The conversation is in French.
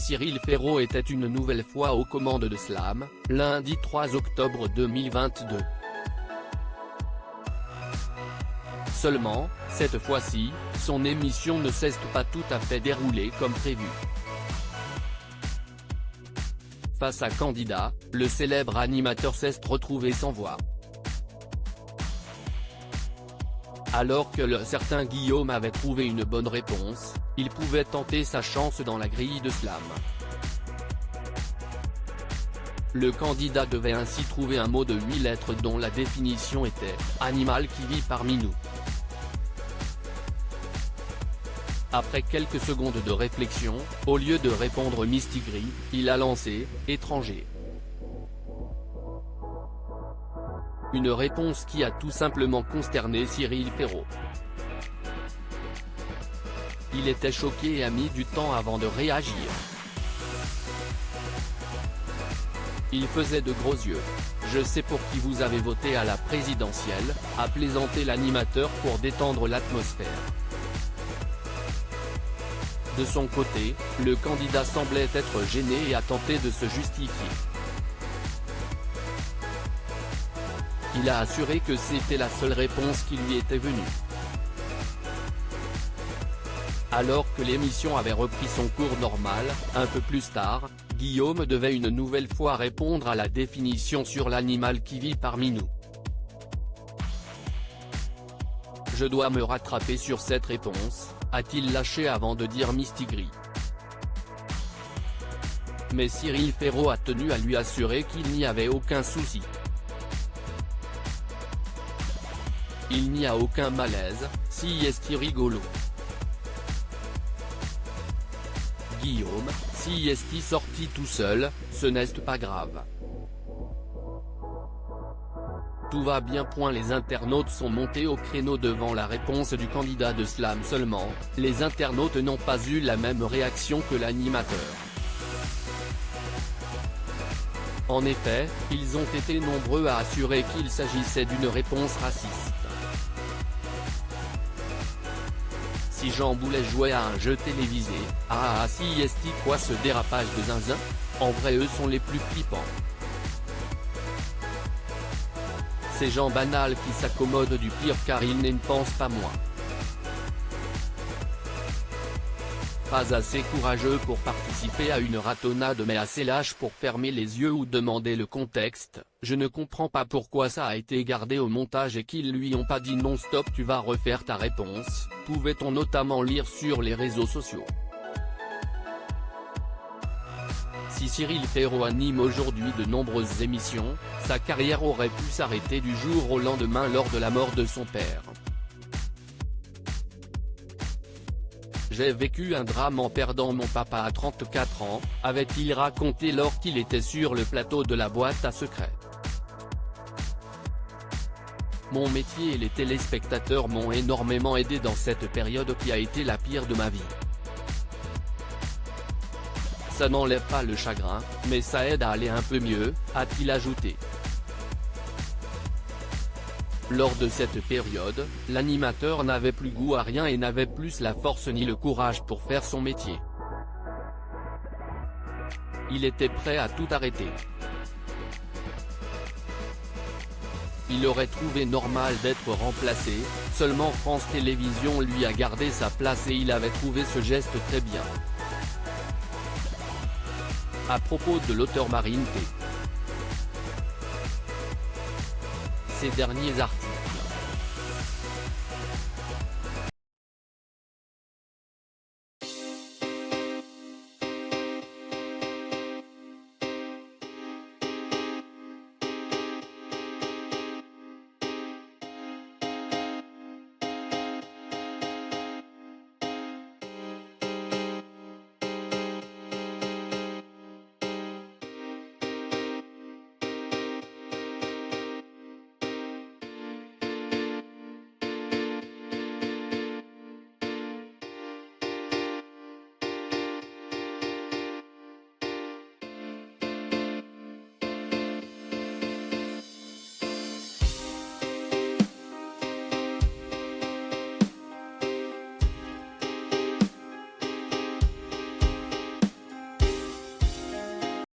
Cyril Ferraud était une nouvelle fois aux commandes de Slam, lundi 3 octobre 2022. Seulement, cette fois-ci, son émission ne s'est pas tout à fait déroulée comme prévu. Face à Candidat, le célèbre animateur s'est retrouvé sans voix. Alors que le certain Guillaume avait trouvé une bonne réponse, il pouvait tenter sa chance dans la grille de Slam. Le candidat devait ainsi trouver un mot de 8 lettres dont la définition était « animal qui vit parmi nous ». Après quelques secondes de réflexion, au lieu de répondre mistigris, il a lancé « étranger ». Une réponse qui a tout simplement consterné Cyril Ferraud. Il était choqué et a mis du temps avant de réagir. Il faisait de gros yeux. « Je sais pour qui vous avez voté à la présidentielle », a plaisanté l'animateur pour détendre l'atmosphère. De son côté, le candidat semblait être gêné et a tenté de se justifier. Il a assuré que c'était la seule réponse qui lui était venue. Alors que l'émission avait repris son cours normal, un peu plus tard, Guillaume devait une nouvelle fois répondre à la définition sur l'animal qui vit parmi nous. « Je dois me rattraper sur cette réponse », a-t-il lâché avant de dire mistigris. Mais Cyril Ferraud a tenu à lui assurer qu'il n'y avait aucun souci. Il n'y a aucun malaise, si est-il rigolo. Guillaume, si est-il sorti tout seul, ce n'est pas grave. Tout va bien. Les internautes sont montés au créneau devant la réponse du candidat de Slam seulement, les internautes n'ont pas eu la même réaction que l'animateur. En effet, ils ont été nombreux à assurer qu'il s'agissait d'une réponse raciste. Si Jean Boulet jouait à un jeu télévisé, si est-il quoi ce dérapage de zinzin? En vrai eux sont les plus flippants. Ces gens banals qui s'accommodent du pire car ils ne pensent pas moins. Pas assez courageux pour participer à une ratonnade mais assez lâche pour fermer les yeux ou demander le contexte. Je ne comprends pas pourquoi ça a été gardé au montage et qu'ils lui ont pas dit non stop tu vas refaire ta réponse, pouvait-on notamment lire sur les réseaux sociaux. Si Cyril Ferraud anime aujourd'hui de nombreuses émissions, sa carrière aurait pu s'arrêter du jour au lendemain lors de la mort de son père. J'ai vécu un drame en perdant mon papa à 34 ans, avait-il raconté lors qu'il était sur le plateau de la boîte à secrets. Mon métier et les téléspectateurs m'ont énormément aidé dans cette période qui a été la pire de ma vie. Ça n'enlève pas le chagrin, mais ça aide à aller un peu mieux, a-t-il ajouté. Lors de cette période, l'animateur n'avait plus goût à rien et n'avait plus la force ni le courage pour faire son métier. Il était prêt à tout arrêter. Il aurait trouvé normal d'être remplacé, seulement France Télévisions lui a gardé sa place et il avait trouvé ce geste très bien. À propos de l'auteur Marine P. Ces derniers articles.